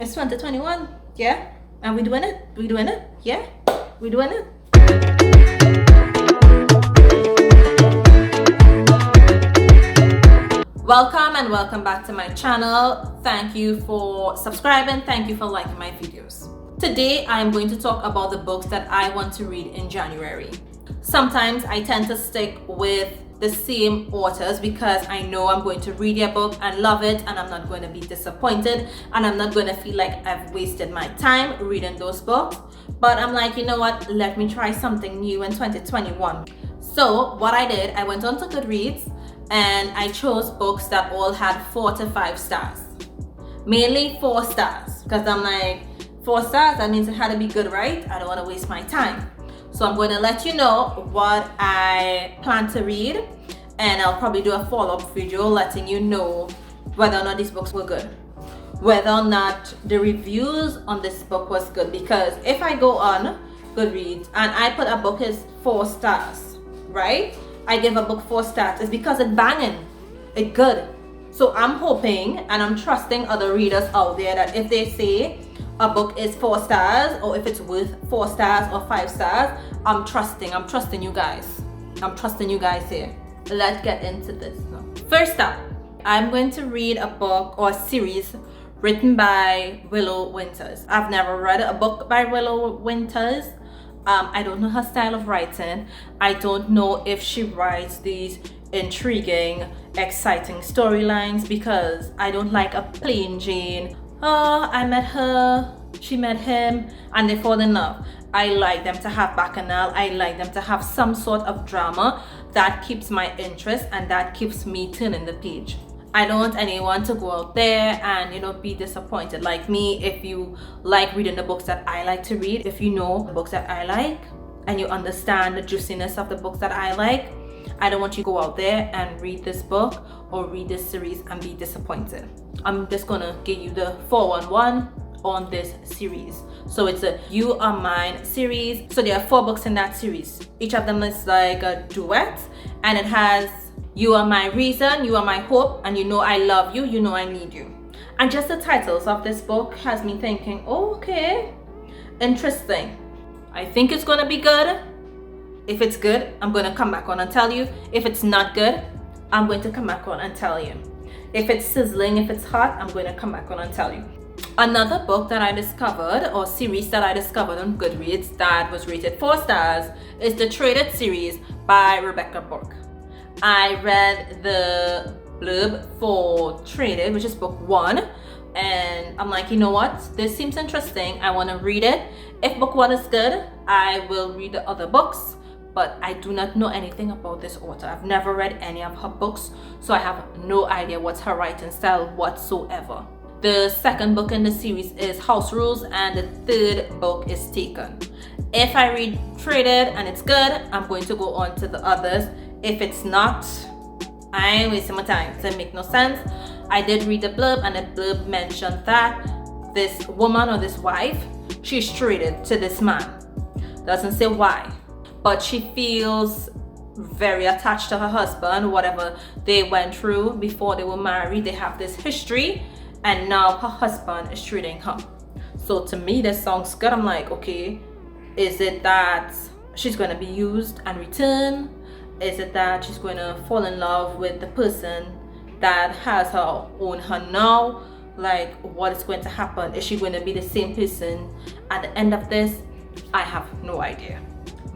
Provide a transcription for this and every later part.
It's 2021, yeah? And we doing it? We doing it? Yeah? We doing it? Welcome and welcome back to my channel. Thank you for subscribing. Thank you for liking my videos. Today, I am going to talk about the books that I want to read in January. Sometimes I tend to stick with the same authors because I know I'm going to read their book and love it, and I'm not going to be disappointed, and I'm not going to feel like I've wasted my time reading those books. But I'm like, you know what, let me try something new in 2021. So what I did, I went on to GOODREADS and I chose books that all had 4 to 5 stars. Mainly 4 stars, because I'm like, 4 stars, that means it had to be good, right? I don't want to waste my time. So I'm going to let you know what I plan to read, and I'll probably do a follow-up video letting you know whether or not these books were good, whether or not the reviews on this book was good. Because if I go on GOODREADS and I put a book is 4 stars, right? I give a book 4 stars, it's because it's banging, it's good. So I'm hoping and I'm trusting other readers out there that if they say a book is 4 stars, or if it's worth 4 stars or 5 stars, I'm trusting you guys. I'm trusting you guys here. Let's get into this now. First up, I'm going to read a book or a series written by Willow Winters. I've never read a book by Willow Winters. I don't know her style of writing. I don't know if she writes these intriguing, exciting storylines, because I don't like a plain Jane. Oh, I met her, she met him, and they fall in love. I like them to have bacchanal. I like them to have some sort of drama that keeps my interest and that keeps me turning the page. I don't want anyone to go out there and, be disappointed like me. If you like reading the books that I like to read, if you know the books that I like, and you understand the juiciness of the books that I like, I don't want you to go out there and read this book or read this series and be disappointed. I'm just gonna give you the 411 on this series. So it's a You Are Mine series. So there are 4 books in that series. Each of them is like a duet, and it has You Are My Reason, You Are My Hope, and You Know I Love You, You Know I Need You. And just the titles of this book has me thinking, okay, interesting. I think it's gonna be good. If it's good, I'm going to come back on and tell you. If it's not good, I'm going to come back on and tell you. If it's sizzling, if it's hot, I'm going to come back on and tell you. Another book that I discovered, or series that I discovered on GOODREADS that was rated 4 stars, is the Traded series by Rebecca Burke. I read the blurb for Traded, which is book 1, and I'm like, you know what? This seems interesting. I want to read it. If book 1 is good, I will read the other books. But I do not know anything about this author. I've never read any of her books, so I have no idea what's her writing style whatsoever. The second book in the series is House Rules, and the third book is Taken. If I read Traded and it's good, I'm going to go on to the others. If it's not, I ain't wasting my time. It make no sense. I did read the blurb, and the blurb mentioned that this woman or this wife, she's traded to this man. Doesn't say why. But she feels very attached to her husband, whatever they went through before they were married. They have this history, and now her husband is treating her. So to me, this sounds good. I'm like, okay, is it that she's going to be used and return? Is it that she's going to fall in love with the person that has her own her now? Like, what is going to happen? Is she going to be the same person at the end of this? I have no idea.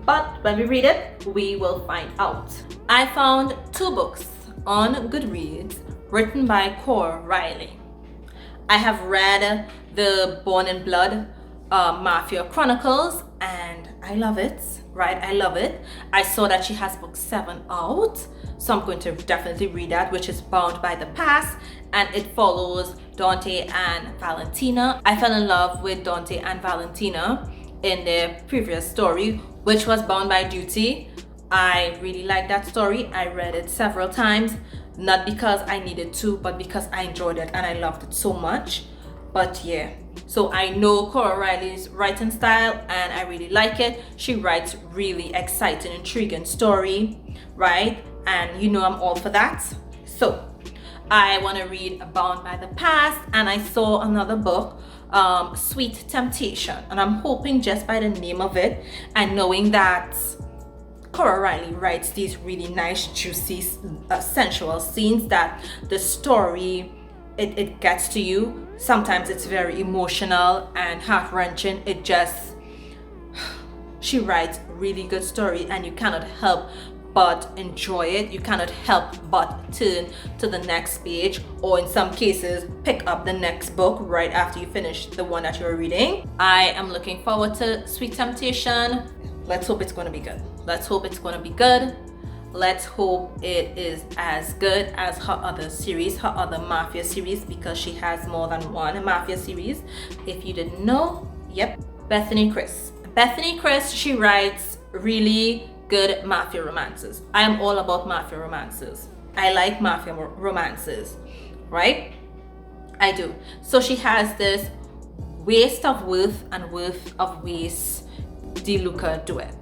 But when we read it, we will find out. I found 2 books on GOODREADS written by Cora Reilly. I have read the Born in Blood Mafia Chronicles, and I love it, right? I love it. I saw that she has book 7 out, so I'm going to definitely read that, which is Bound by the Past, and it follows Dante and Valentina. I fell in love with Dante and Valentina in their previous story, which was Bound by Duty. I really like that story. I read it several times, not because I needed to, but because I enjoyed it and I loved it so much. But yeah, so I know Cora Reilly's writing style and I really like it. She writes really exciting, intriguing story, right? And I'm all for that. So I want to read Bound by the Past, and I saw another book, Sweet Temptation, and I'm hoping just by the name of it and knowing that Cora Reilly writes these really nice, juicy, sensual scenes, that the story, it gets to you. Sometimes it's very emotional and heart-wrenching. She writes really good story, and you cannot help but enjoy it. You cannot help but turn to the next page, or in some cases pick up the next book right after you finish the one that you're reading. I am looking forward to Sweet Temptation. Let's hope it's going to be good. Let's hope it's going to be good. Let's hope it is as good as her other series, her other Mafia series, because she has more than one Mafia series. If you didn't know, yep, Bethany Chris. Bethany Chris, she writes really good Mafia romances. I am all about Mafia romances. I like Mafia romances, right? I do. So she has this Waste of Worth and Worth of Waste DeLuca duet.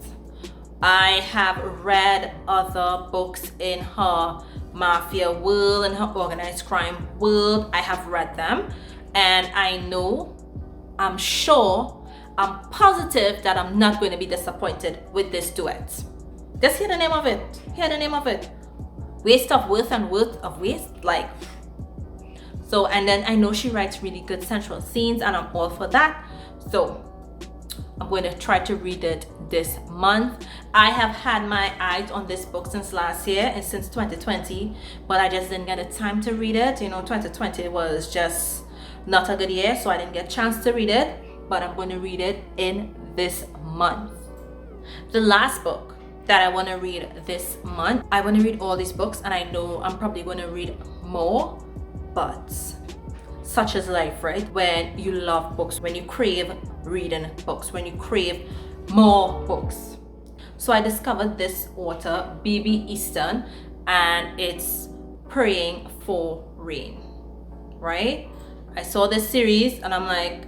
I have read other books in her Mafia world and her organized crime world. I have read them, and I know, I'm sure, I'm positive that I'm not going to be disappointed with this duet. Just hear the name of it. Hear the name of it. Waste of Worth and Worth of Waste. Like, so, and then I know she writes really good sensual scenes, and I'm all for that. So I'm going to try to read it this month. I have had my eyes on this book since last year and since 2020, but I just didn't get the time to read it. 2020 was just not a good year, so I didn't get a chance to read it, but I'm going to read it in this month. The last book that I want to read this month, I want to read all these books, and I know I'm probably going to read more, but such is life, right? When you love books, when you crave reading books, when you crave more books. So I discovered this author, B.B. Easton, and it's Praying for Rain, right? I saw this series and I'm like,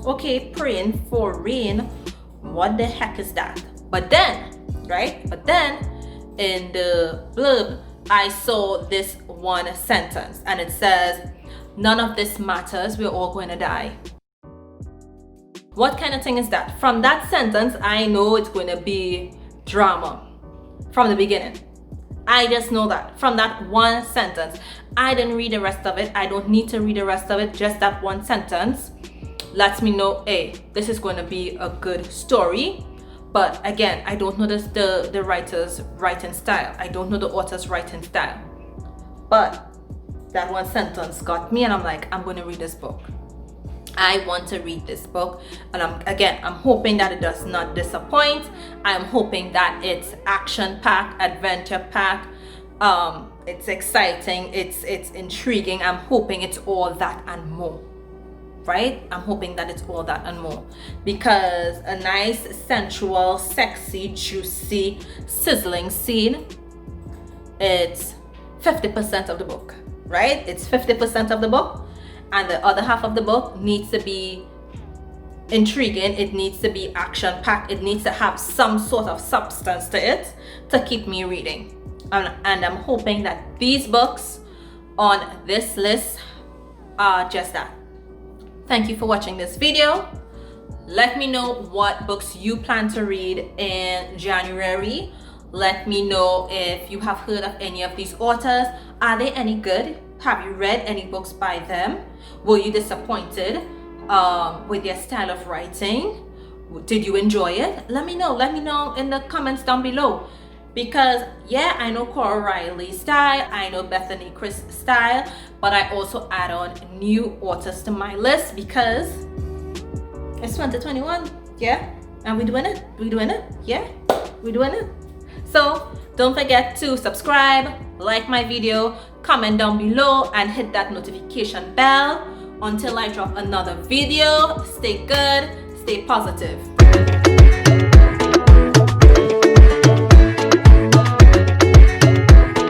okay, Praying for Rain, what the heck is that? But then in the blurb, I saw this one sentence, and it says, none of this matters, we're all going to die. What kind of thing is that? From that sentence, I know it's going to be drama from the beginning. I just know that from that one sentence. I didn't read the rest of it. I don't need to read the rest of it. Just that one sentence lets me know, hey, this is going to be a good story. But again, I don't know the writer's writing style. I don't know the author's writing style. But that one sentence got me, and I'm like, I'm going to read this book. I want to read this book, and I'm hoping that it does not disappoint. I'm hoping that it's action-packed, adventure-packed, it's exciting, it's intriguing. I'm hoping it's all that and more, right? I'm hoping that it's all that and more, because a nice, sensual, sexy, juicy, sizzling scene, it's 50% of the book, right? It's 50% of the book. And the other half of the book needs to be intriguing. It needs to be action-packed. It needs to have some sort of substance to it to keep me reading. And I'm hoping that these books on this list are just that. Thank you for watching this video. Let me know what books you plan to read in January. Let me know if you have heard of any of these authors. Are they any good? Have you read any books by them? Were you disappointed with their style of writing? Did you enjoy it? Let me know. Let me know in the comments down below. Because yeah, I know Cora Reilly's style, I know Bethany Chris style, but I also add on new authors to my list because it's 2021, yeah? And we're doing it. Yeah, we're doing it. So don't forget to subscribe, like my video, comment down below, and hit that notification bell until I drop another video. Stay good, stay positive.